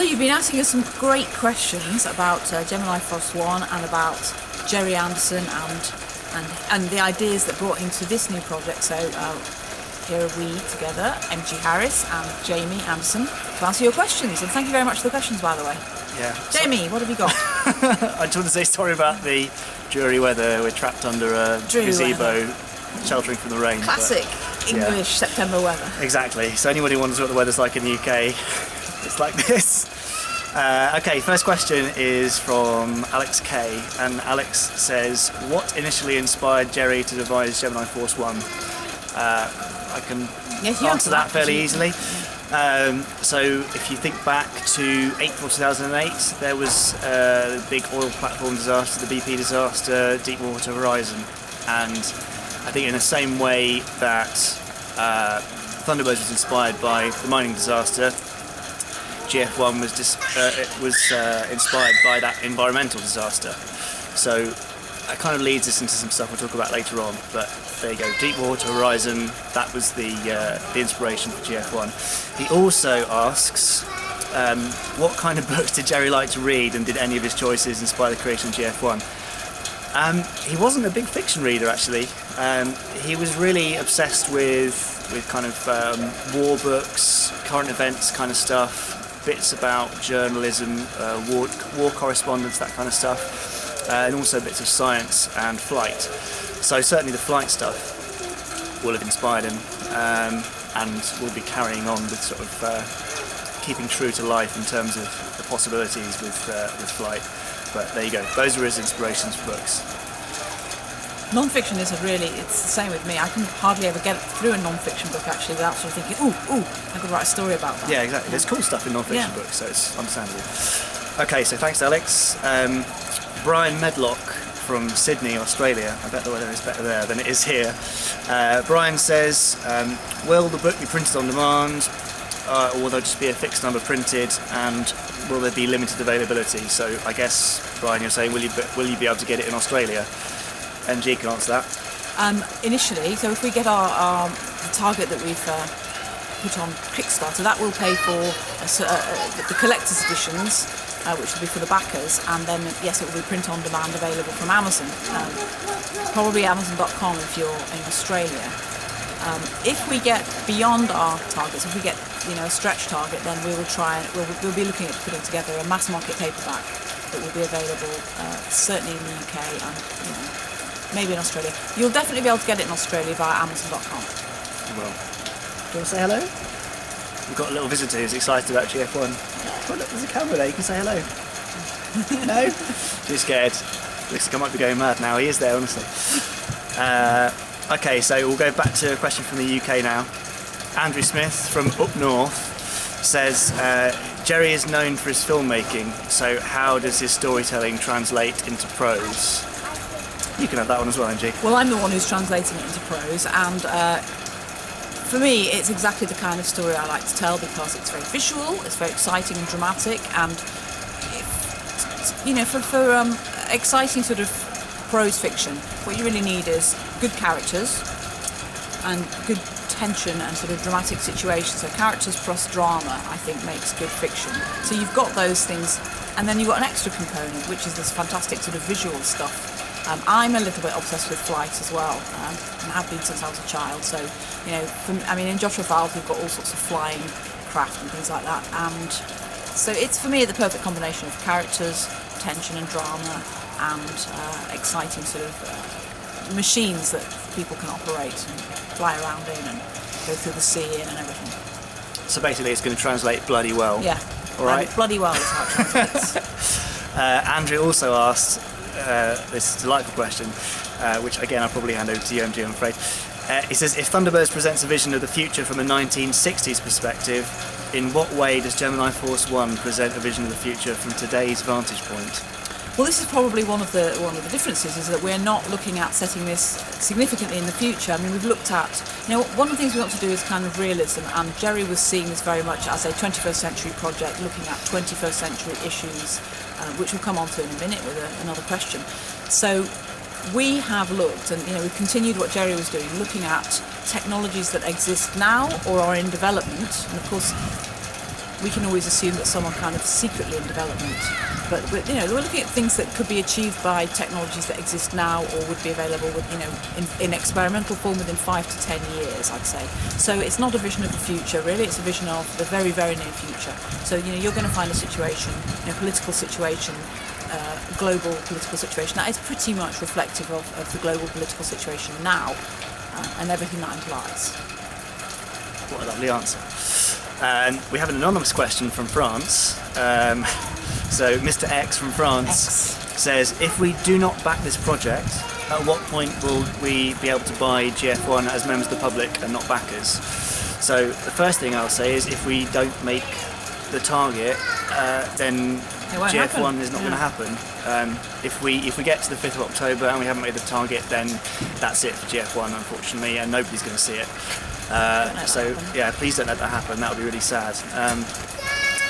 So you've been asking us some great questions about Gemini Force One and about Gerry Anderson and the ideas that brought him to this new project. So here are we together, MG Harris and Jamie Anderson, to answer your questions. And thank you very much for the questions, by the way. Yeah. Jamie, what have you got? I just want to say a story about the dreary weather. We're trapped under a gazebo, sheltering from the rain. Classic English September weather. Exactly. So anybody who wonders what the weather's like in the UK, it's like this. Okay, first question is from Alex K, and Alex says, what initially inspired Gerry to devise Gemini Force One? I can answer that fairly easily. So if you think back to April 2008, there was the big oil platform disaster, the BP disaster, Deepwater Horizon, and I think in the same way that Thunderbirds was inspired by the mining disaster, GF1 was inspired by that environmental disaster. So that kind of leads us into some stuff we'll talk about later on. But there you go, Deepwater Horizon. That was the inspiration for GF1. He also asks, what kind of books did Gerry like to read, and did any of his choices inspire the creation of GF1? He wasn't a big fiction reader, actually. He was really obsessed with kind of war books, current events kind of stuff, bits about journalism, war correspondence, that kind of stuff, and also bits of science and flight. So certainly the flight stuff will have inspired him, and will be carrying on with sort of keeping true to life in terms of the possibilities with flight. But there you go, those are his inspirations for books. Non-fiction is it's the same with me. I can hardly ever get through a non-fiction book actually without sort of thinking, ooh, I could write a story about that. Yeah, exactly. There's cool stuff in non-fiction books, so it's understandable. Okay, so thanks, Alex. Brian Medlock from Sydney, Australia. I bet the weather is better there than it is here. Brian says, will the book be printed on demand, or will there just be a fixed number printed, and will there be limited availability? So I guess, Brian, you're saying, will you be able to get it in Australia? MG can answer that. Initially, so if we get our the target that we've put on Kickstarter, that will pay for the collector's editions, which will be for the backers, and then yes, it will be print on demand available from Amazon, probably Amazon.com if you're in Australia. If we get beyond our targets, if we get a stretch target, then we will we'll be looking at putting together a mass market paperback that will be available certainly in the UK and maybe in Australia. You'll definitely be able to get it in Australia via Amazon.com. Well, do you want to say hello? We've got a little visitor who's excited about GF1. Oh, look, there's a camera there, you can say hello. No? Too scared. Looks like I might be going mad now. He is there, honestly. Okay, so we'll go back to a question from the UK now. Andrew Smith from up north says, Gerry is known for his filmmaking, so how does his storytelling translate into prose? You can have that one as well, MG. Well, I'm the one who's translating it into prose, and for me, it's exactly the kind of story I like to tell because it's very visual, it's very exciting and dramatic, and for exciting sort of prose fiction, what you really need is good characters and good tension and sort of dramatic situations. So characters plus drama, I think, makes good fiction. So you've got those things, and then you've got an extra component, which is this fantastic sort of visual stuff. I'm a little bit obsessed with flight as well, and have been since I was a child. So, in Joshua Files we've got all sorts of flying craft and things like that, and so it's for me the perfect combination of characters, tension and drama, and exciting sort of machines that people can operate and fly around in and go through the sea in and everything. So basically it's going to translate bloody well. Yeah. All right. Bloody well is how it translates. Andrew also asked this delightful question, which again I'll probably hand over to you, MG, I'm afraid. He says, if Thunderbirds presents a vision of the future from a 1960s perspective, in what way does Gemini Force One present a vision of the future from today's vantage point? Well, this is probably one of the differences, is that we're not looking at setting this significantly in the future. I mean, we've looked at, one of the things we want to do is kind of realism, and Gerry was seeing this very much as a 21st century project, looking at 21st century issues, which we'll come on to in a minute with another question. So we have looked, and we've continued what Gerry was doing, looking at technologies that exist now or are in development, and of course we can always assume that some are kind of secretly in development. But we're looking at things that could be achieved by technologies that exist now or would be available in experimental form within 5 to 10 years, I'd say. So it's not a vision of the future, really. It's a vision of the very, very near future. So you're going to find a situation, political situation, global political situation that is pretty much reflective of the global political situation now, and everything that implies. What a lovely answer. We have an anonymous question from France. So Mr. X from France says, if we do not back this project, at what point will we be able to buy GF1 as members of the public and not backers? So the first thing I'll say is, if we don't make the target, then GF1 is not going to happen. If we get to the 5th of October and we haven't made the target, then that's it for GF1, unfortunately, and nobody's going to see it. Please don't let that happen. That would be really sad.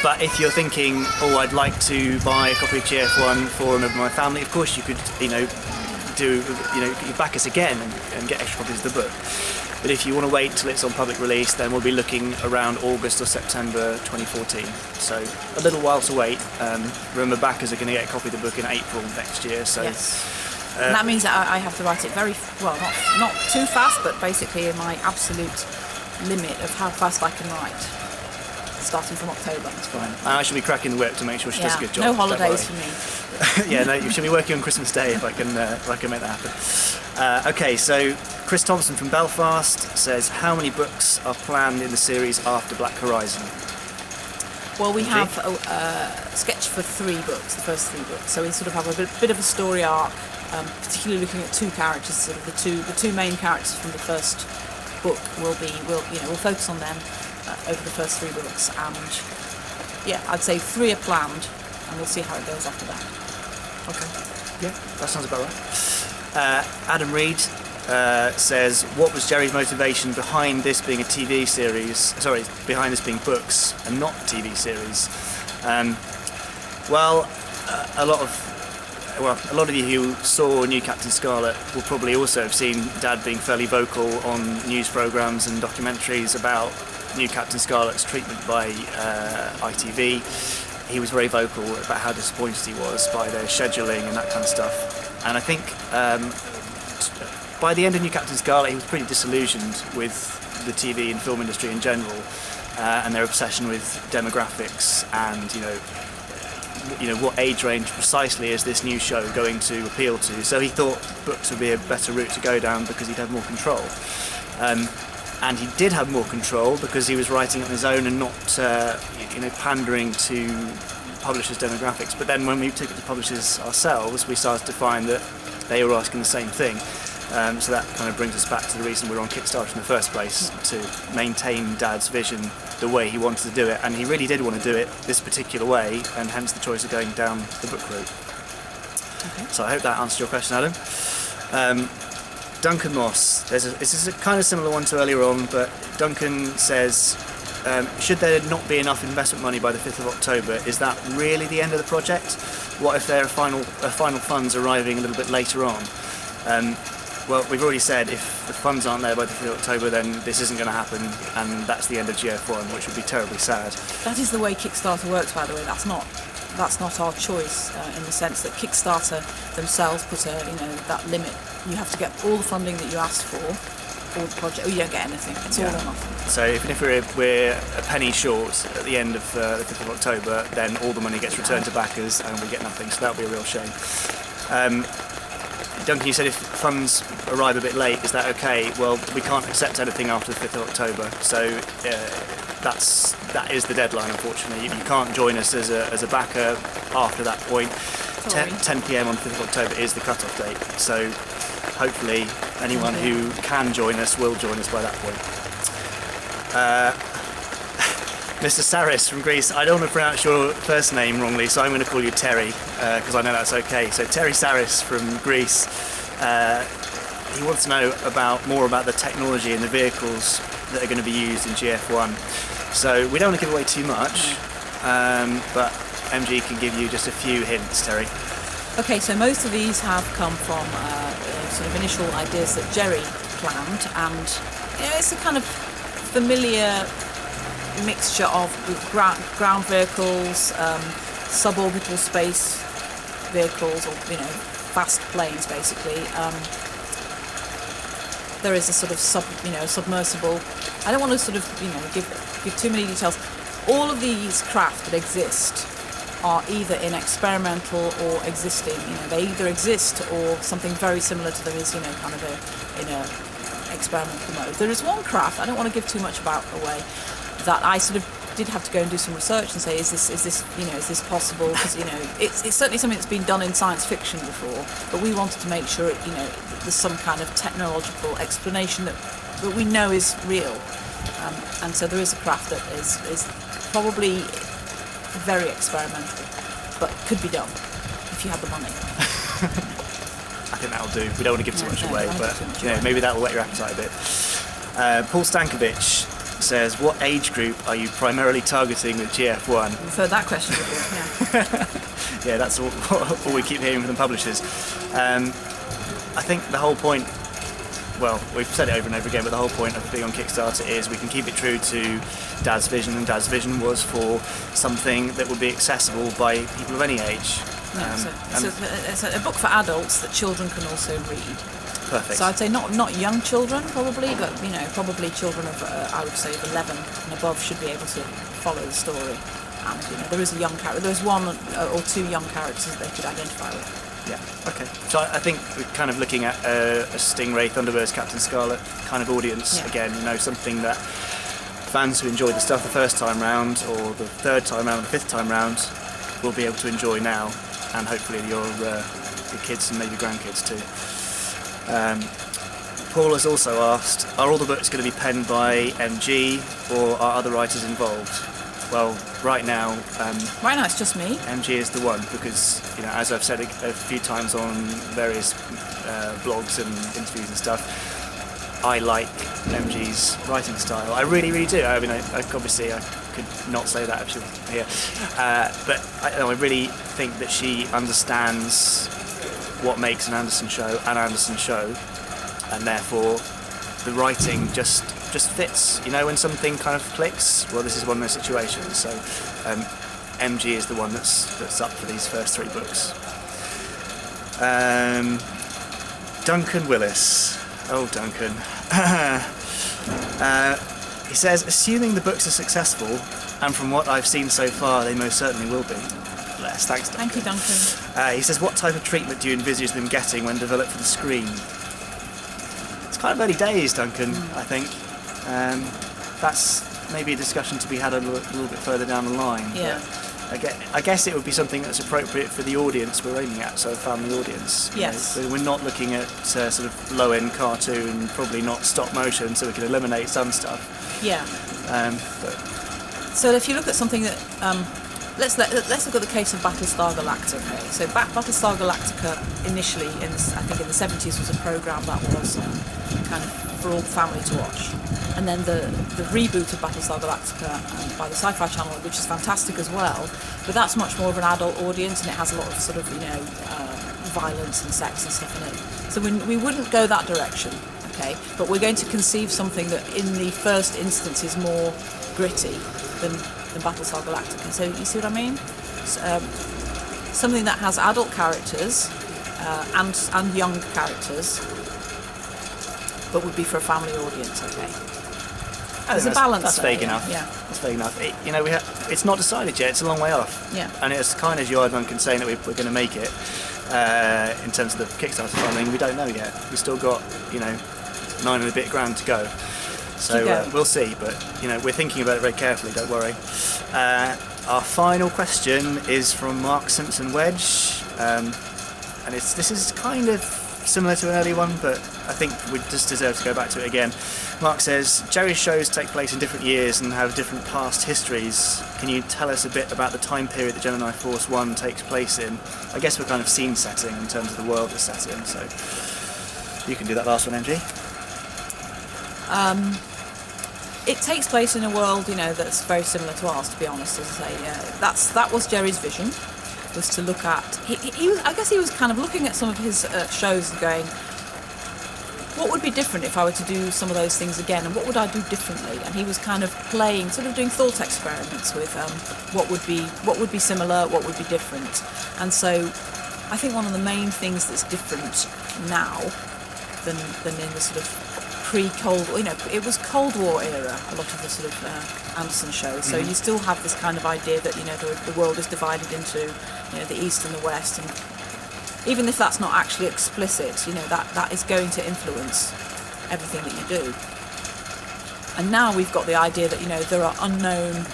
But if you're thinking, I'd like to buy a copy of GF1 for a member of my family, of course you could, you back us again and get extra copies of the book. But if you want to wait till it's on public release, then we'll be looking around August or September 2014. So a little while to wait. Remember, backers are going to get a copy of the book in April next year. So. Yes. And that means that I have to write it very not too fast, but basically in my absolute limit of how fast I can write, starting from October. That's fine. And I should be cracking the whip to make sure she does a good job. No holidays for me. You should be working on Christmas Day if I can make that happen. Okay, so Chris Thompson from Belfast says, how many books are planned in the series after Black Horizon? Well, we have a sketch for 3 books, the first 3 books. So we sort of have a bit of a story arc, particularly looking at 2 characters. Sort of the two main characters from the first book we'll focus on them over the first 3 books. And I'd say 3 are planned, and we'll see how it goes after that. Okay. Yeah, that sounds about right. Adam Reed says, what was Gerry's motivation behind this being a TV series? Sorry, behind this being books and not TV series? A lot of you who saw New Captain Scarlet will probably also have seen Dad being fairly vocal on news programmes and documentaries about New Captain Scarlet's treatment by ITV. He was very vocal about how disappointed he was by their scheduling and that kind of stuff. And I think by the end of New Captain Scarlet, he was pretty disillusioned with the TV and film industry in general, and their obsession with demographics and what age range precisely is this new show going to appeal to. So he thought books would be a better route to go down because he'd have more control. And he did have more control because he was writing on his own and not pandering to publishers' demographics. But then when we took it to publishers ourselves, we started to find that they were asking the same thing. So that kind of brings us back to the reason we're on Kickstarter in the first place, to maintain Dad's vision the way he wanted to do it. And he really did want to do it this particular way, and hence the choice of going down the book route. Okay. So I hope that answered your question, Adam. Duncan Moss, this is a kind of similar one to earlier on, but Duncan says, should there not be enough investment money by the 5th of October, is that really the end of the project? What if there are final funds arriving a little bit later on? Well, we've already said if the funds aren't there by the 5th of October, then this isn't going to happen, and that's the end of GF1, which would be terribly sad. That is the way Kickstarter works, by the way. That's not our choice, in the sense that Kickstarter themselves put that limit. You have to get all the funding that you asked for the project, or you don't get anything. It's all or nothing. So even if we're a penny short at the end of the 5th of October, then all the money gets returned to backers and we get nothing. So that would be a real shame. Duncan, you said if funds arrive a bit late, is that okay? Well, we can't accept anything after the 5th of October, so that is the deadline, unfortunately. You can't join us as a backer after that point. 10 p.m. on the 5th of October is the cut-off date, so hopefully anyone who can join us will join us by that point. Mr. Saris from Greece, I don't want to pronounce your first name wrongly, so I'm going to call you Terry, because I know that's okay. So Terry Saris from Greece, he wants to know more about the technology and the vehicles that are going to be used in GF1. So we don't want to give away too much, but MG can give you just a few hints, Terry. Okay, so most of these have come from sort of initial ideas that Gerry planned, and it's a kind of familiar mixture of ground vehicles, suborbital space vehicles, or fast planes basically. There is a sort of submersible. I don't want to sort of give too many details. All of these craft that exist are either in experimental or existing. They either exist or something very similar to them is kind of in a experimental mode. There is one craft I don't want to give too much away that I sort of did have to go and do some research and say, is this possible? Because it's certainly something that's been done in science fiction before, but we wanted to make sure there's some kind of technological explanation that we know is real, and so there is a craft that is probably very experimental, but could be done if you had the money. I think that'll do. We don't want to give too much away, but maybe that will whet your appetite a bit. Paul Stankovic says, what age group are you primarily targeting with GF1? We've heard that question before, yeah. Yeah, that's all we keep hearing from the publishers. I think the whole point, well, we've said it over and over again, but the whole point of being on Kickstarter is we can keep it true to Dad's vision, and Dad's vision was for something that would be accessible by people of any age. It's a book for adults that children can also read. Perfect. So I'd say not young children probably, but probably children of I would say of 11 and above should be able to follow the story. And there is a young character. There's one or two young characters that they could identify with. Yeah. Okay. So I think we're kind of looking at a Stingray, Thunderbirds, Captain Scarlet kind of audience again. Something that fans who enjoyed the stuff the first time round, or the third time round, or the fifth time round, will be able to enjoy now, and hopefully your kids and maybe grandkids too. Paul has also asked, are all the books going to be penned by MG, or are other writers involved? Well, right now it's just me. MG is the one, because as I've said a few times on various blogs and interviews and stuff, I like MG's writing style. I really, really do. I mean, I obviously I could not say that if she was here, but I really think that she understands what makes an Anderson show, and therefore the writing just fits. When something kind of clicks, well, this is one of those situations. So MG is the one that's up for these first three books. Duncan Willis. Oh, Duncan. He says, assuming the books are successful, and from what I've seen so far, they most certainly will be. Bless. Thanks, Duncan. Thank you, Duncan. He says, what type of treatment do you envisage them getting when developed for the screen? It's kind of early days, Duncan, I think. That's maybe a discussion to be had a little bit further down the line. Yeah. I guess it would be something that's appropriate for the audience we're aiming at, so a family audience. Yes. So we're not looking at sort of low-end cartoon, probably not stop motion, so we can eliminate some stuff. Yeah. So if you look at something that, let's look at the case of Battlestar Galactica. Okay? So Battlestar Galactica initially, I think in the 70s, was a program that was kind of for all the family to watch. And then the reboot of Battlestar Galactica by the Sci-Fi Channel, which is fantastic as well, but that's much more of an adult audience, and it has a lot of sort of violence and sex and stuff in it. So we wouldn't go that direction, okay? But we're going to conceive something that in the first instance is more gritty than Battlestar Galactica. So you see what I mean? Something that has adult characters and young characters, but would be for a family audience, okay? There's a balance. That's vague enough. Yeah. That's vague enough. It's not decided yet. It's a long way off. Yeah. And it's kind of as you are, Duncan, saying that we're going to make it in terms of the Kickstarter funding. We don't know yet. We've still got 9 and a bit grand to go. So we'll see. But we're thinking about it very carefully. Don't worry. Our final question is from Mark Simpson Wedge, and this is kind of similar to an early one, but I think we just deserve to go back to it again. Mark says, Gerry's shows take place in different years and have different past histories. Can you tell us a bit about the time period that Gemini Force One takes place in? I guess we're kind of scene setting in terms of the world it's set in, so you can do that last one, MG. It takes place in a world, that's very similar to ours, to be honest. As I say, that was Gerry's vision, was to look at. I guess he was kind of looking at some of his shows and going, what would be different if I were to do some of those things again, and what would I do differently? And he was kind of playing, sort of doing thought experiments with what would be similar, what would be different. And so I think one of the main things that's different now than in the sort of pre-Cold, it was Cold War era, a lot of the sort of Anderson shows. So you still have this kind of idea that the world is divided into the East and the West, and even if that's not actually explicit, that is going to influence everything that you do. And now we've got the idea that there are unknown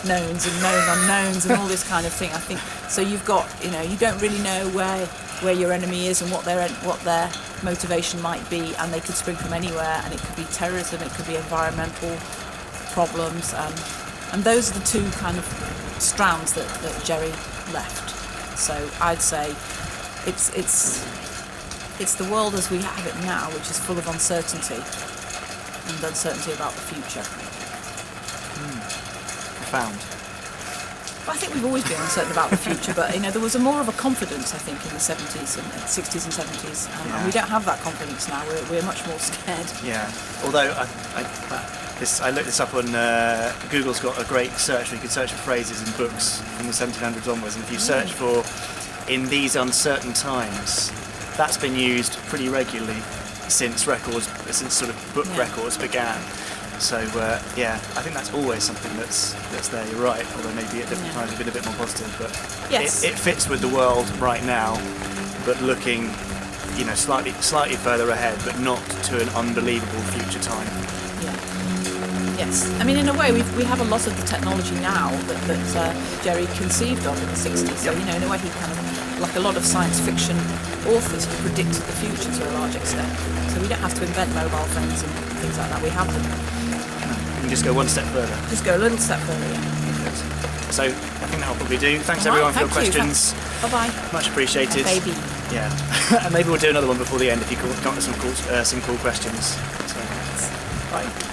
knowns and known unknowns and all this kind of thing. I think so. You've got you don't really know where your enemy is and what their motivation might be, and they could spring from anywhere, and it could be terrorism, it could be environmental problems, and those are the two kind of strands that Gerry left. So I'd say it's the world as we have it now, which is full of uncertainty and uncertainty about the future. Profound. I think we've always been uncertain about the future, but there was more of a confidence, I think, in the 70s and 60s and 70s, and we don't have that confidence now. We're much more scared. Yeah. Although I looked this up on Google's got a great search where you can search for phrases in books from the 1700s onwards, and if you search for "in these uncertain times," that's been used pretty regularly since sort of book records began. So I think that's always something that's there. You're right, although maybe at different times we've been a bit more positive, but yes, it fits with the world right now, but looking slightly further ahead, but not to an unbelievable future time. Yes, I mean, in a way we have a lot of the technology now that Gerry conceived of in the 60s. So in a way he kind of, like a lot of science fiction authors, he predicted the future to a large extent. So we don't have to invent mobile phones and things like that. We have them. You can just go one step further. Just go a little step further, yeah. So I think that'll probably do. Thanks everyone for your questions. Bye bye. Much appreciated. Baby. Yeah, and maybe we'll do another one before the end if you got some cool questions. So, bye.